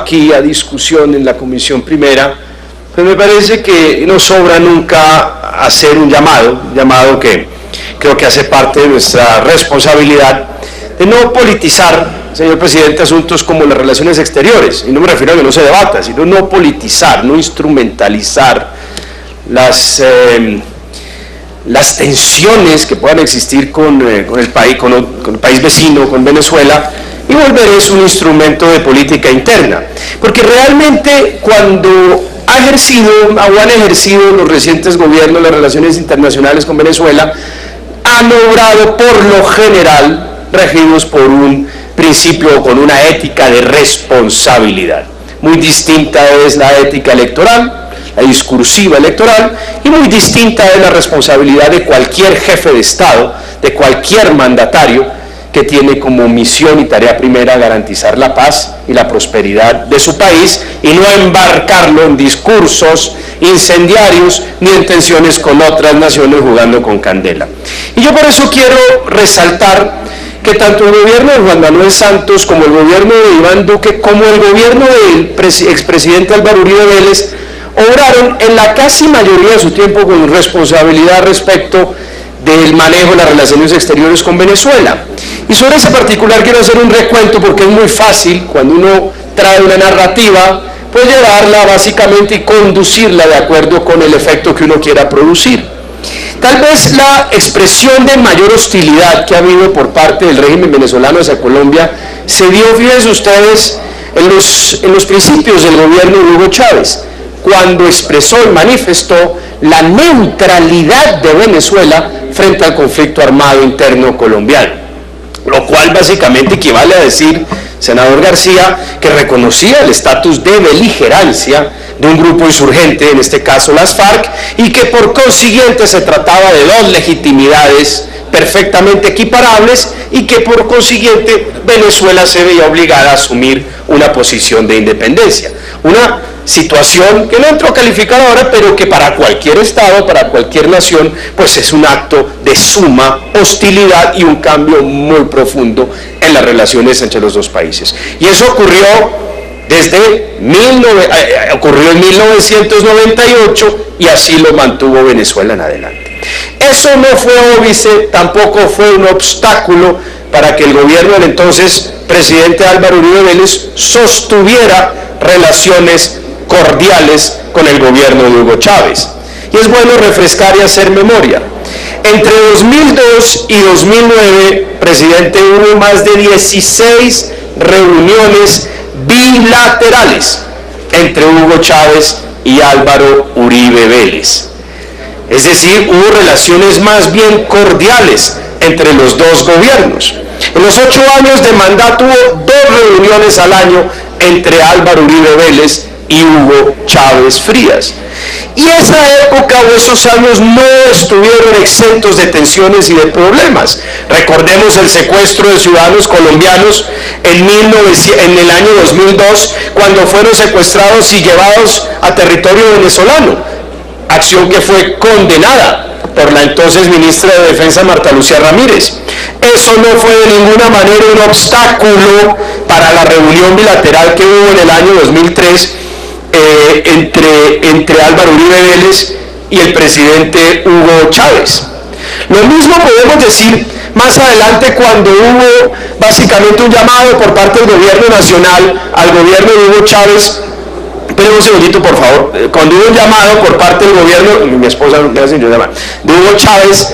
aquí a discusión en la Comisión Primera, pues me parece que no sobra nunca hacer un llamado que creo que hace parte de nuestra responsabilidad de no politizar, señor presidente, asuntos como las relaciones exteriores, y no me refiero a que no se debata, sino no politizar, no instrumentalizar las tensiones que puedan existir con el país vecino, con Venezuela, y volver eso un instrumento de política interna. Porque realmente cuando han ejercido los recientes gobiernos las relaciones internacionales con Venezuela, han obrado por lo general regidos por un principio o con una ética de responsabilidad. Muy distinta es la ética electoral, la discursiva electoral, y muy distinta es la responsabilidad de cualquier jefe de Estado, de cualquier mandatario que tiene como misión y tarea primera garantizar la paz y la prosperidad de su país y no embarcarlo en discursos incendiarios ni en tensiones con otras naciones jugando con candela. Y yo por eso quiero resaltar que tanto el gobierno de Juan Manuel Santos como el gobierno de Iván Duque como el gobierno del expresidente Álvaro Uribe Vélez obraron en la casi mayoría de su tiempo con responsabilidad respecto del manejo de las relaciones exteriores con Venezuela. Y sobre ese particular quiero hacer un recuento porque es muy fácil cuando uno trae una narrativa, pues llevarla básicamente y conducirla de acuerdo con el efecto que uno quiera producir. Tal vez la expresión de mayor hostilidad que ha habido por parte del régimen venezolano hacia Colombia se dio, fíjense ustedes, en los principios del gobierno de Hugo Chávez, cuando expresó y manifestó la neutralidad de Venezuela frente al conflicto armado interno colombiano, lo cual básicamente equivale a decir, senador García, que reconocía el estatus de beligerancia de un grupo insurgente, en este caso las FARC, y que por consiguiente se trataba de dos legitimidades perfectamente equiparables y que por consiguiente Venezuela se veía obligada a asumir una posición de independencia. Una situación que no entro a calificar ahora, pero que para cualquier Estado, para cualquier nación, pues es un acto de suma hostilidad y un cambio muy profundo en las relaciones entre los dos países. Y eso ocurrió ocurrió en 1998 y así lo mantuvo Venezuela en adelante. Eso no fue óbice, tampoco fue un obstáculo para que el gobierno del entonces presidente Álvaro Uribe Vélez sostuviera relaciones cordiales con el gobierno de Hugo Chávez. Y es bueno refrescar y hacer memoria. Entre 2002 y 2009, presidente, hubo más de 16 reuniones bilaterales entre Hugo Chávez y Álvaro Uribe Vélez. Es decir, hubo relaciones más bien cordiales entre los dos gobiernos. En los 8 años de mandato hubo 2 reuniones al año entre Álvaro Uribe Vélez y Hugo Chávez Frías. Y esa época o esos años no estuvieron exentos de tensiones y de problemas. Recordemos el secuestro de ciudadanos colombianos en el año 2002, cuando fueron secuestrados y llevados a territorio venezolano, acción que fue condenada por la entonces ministra de Defensa Marta Lucía Ramírez. Eso no fue de ninguna manera un obstáculo para la reunión bilateral que hubo en el año 2003 entre Álvaro Uribe Vélez y el presidente Hugo Chávez. Lo mismo podemos decir más adelante cuando hubo básicamente un llamado por parte del gobierno nacional al gobierno de Hugo Chávez. Esperen un segundito, por favor. Cuando hubo un llamado por parte del gobierno, mi esposa me hace yo llamar, de Hugo Chávez,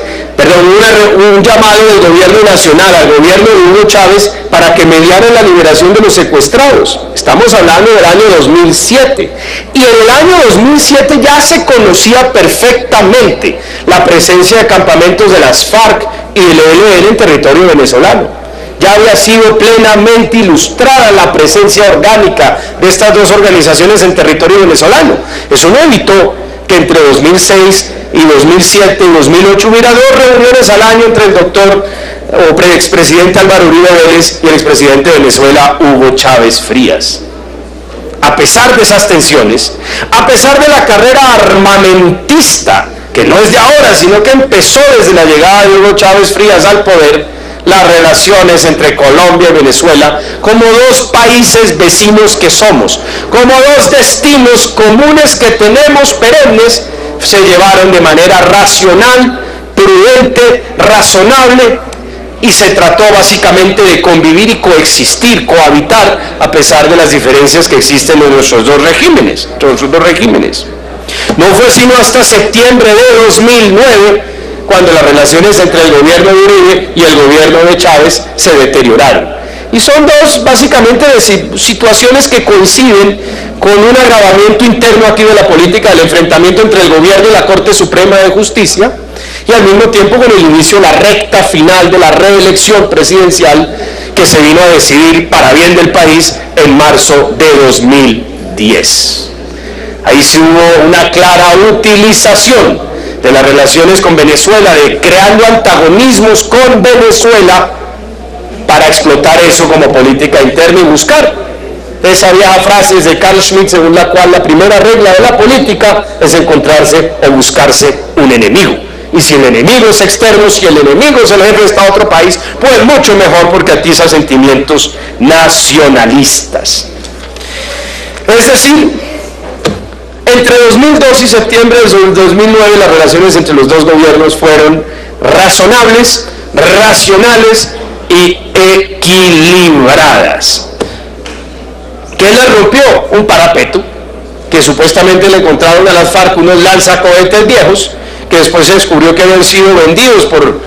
un llamado del gobierno nacional al gobierno de Hugo Chávez para que mediara la liberación de los secuestrados. Estamos hablando del año 2007. Y en el año 2007 ya se conocía perfectamente la presencia de campamentos de las FARC y del ELN en territorio venezolano. Ya había sido plenamente ilustrada la presencia orgánica de estas dos organizaciones en territorio venezolano. Eso no evitó que entre 2006 y 2007 y 2008 hubiera 2 reuniones al año entre el doctor o expresidente Álvaro Uribe Vélez y el expresidente de Venezuela Hugo Chávez Frías. A pesar de esas tensiones, a pesar de la carrera armamentista, que no es de ahora, sino que empezó desde la llegada de Hugo Chávez Frías al poder, las relaciones entre Colombia y Venezuela como dos países vecinos que somos, como dos destinos comunes que tenemos perennes, se llevaron de manera racional, prudente, razonable, y se trató básicamente de convivir y coexistir, cohabitar, a pesar de las diferencias que existen en nuestros dos regímenes. No fue sino hasta septiembre de 2009 cuando las relaciones entre el gobierno de Uribe y el gobierno de Chávez se deterioraron. Y son dos, básicamente, de situaciones que coinciden con un agravamiento interno aquí de la política del enfrentamiento entre el gobierno y la Corte Suprema de Justicia, y al mismo tiempo con el inicio de la recta final de la reelección presidencial que se vino a decidir para bien del país en marzo de 2010. Ahí sí hubo una clara utilización de las relaciones con Venezuela, de creando antagonismos con Venezuela para explotar eso como política interna y buscar esa vieja frase de Carl Schmitt según la cual la primera regla de la política es encontrarse o buscarse un enemigo. Y si el enemigo es externo, si el enemigo es el jefe de Estado de otro país, pues mucho mejor, porque atiza sentimientos nacionalistas. Es decir, entre 2002 y septiembre de 2009 las relaciones entre los dos gobiernos fueron razonables, racionales y equilibradas. ¿Qué le rompió? Un parapeto que supuestamente le encontraron a las FARC unos lanzacohetes viejos, que después se descubrió que habían sido vendidos por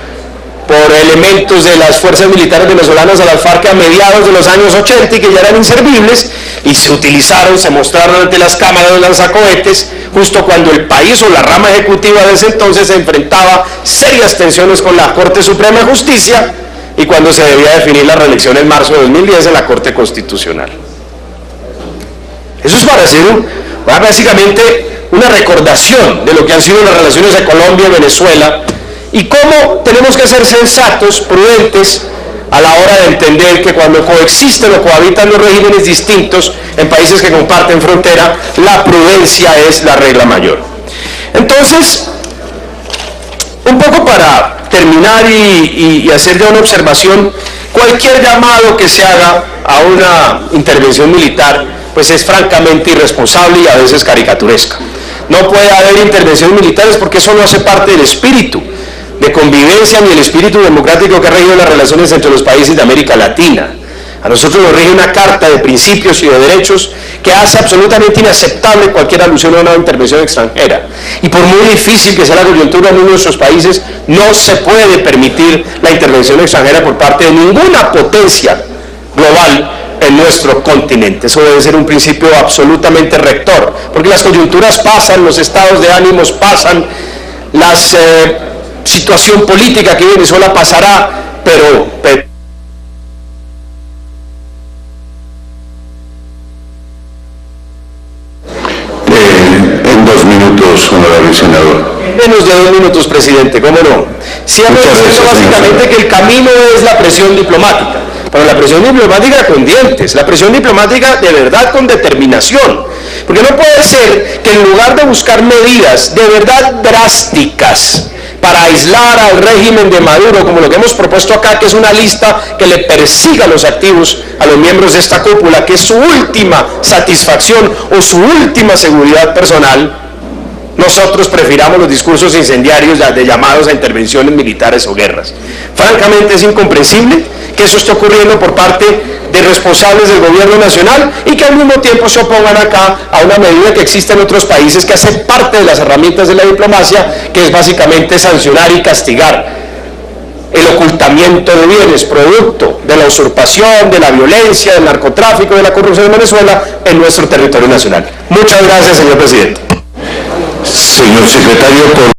elementos de las fuerzas militares venezolanas a las FARC a mediados de los años 80 y que ya eran inservibles, y se utilizaron, se mostraron ante las cámaras de lanzacohetes justo cuando el país o la rama ejecutiva de ese entonces se enfrentaba serias tensiones con la Corte Suprema de Justicia y cuando se debía definir la reelección en marzo de 2010 en la Corte Constitucional. Eso es para hacer básicamente una recordación de lo que han sido las relaciones de Colombia y Venezuela y cómo tenemos que ser sensatos, prudentes, a la hora de entender que cuando coexisten o cohabitan los regímenes distintos en países que comparten frontera, la prudencia es la regla mayor. Entonces, un poco para terminar y hacer ya una observación, cualquier llamado que se haga a una intervención militar, pues es francamente irresponsable y a veces caricaturesca. No puede haber intervenciones militares porque eso no hace parte del espíritu de convivencia ni el espíritu democrático que ha regido las relaciones entre los países de América Latina. A nosotros nos rige una carta de principios y de derechos que hace absolutamente inaceptable cualquier alusión a una intervención extranjera. Y por muy difícil que sea la coyuntura en uno de nuestros países, no se puede permitir la intervención extranjera por parte de ninguna potencia global en nuestro continente. Eso debe ser un principio absolutamente rector, porque las coyunturas pasan, los estados de ánimos pasan, la situación política aquí en Venezuela pasará, pero en 2 minutos, honorable senador. Menos de 2 minutos, presidente, ¿cómo no? Siempre diciendo básicamente que el camino es la presión diplomática, pero la presión diplomática con dientes, la presión diplomática de verdad con determinación, porque no puede ser que en lugar de buscar medidas de verdad drásticas para aislar al régimen de Maduro, como lo que hemos propuesto acá, que es una lista que le persiga los activos a los miembros de esta cúpula, que es su última satisfacción o su última seguridad personal, nosotros prefiramos los discursos incendiarios de llamados a intervenciones militares o guerras. Francamente es incomprensible que eso esté ocurriendo por parte de responsables del gobierno nacional y que al mismo tiempo se opongan acá a una medida que existe en otros países que hace parte de las herramientas de la diplomacia, que es básicamente sancionar y castigar el ocultamiento de bienes producto de la usurpación, de la violencia, del narcotráfico, de la corrupción en Venezuela en nuestro territorio nacional. Muchas gracias, señor presidente. Señor secretario.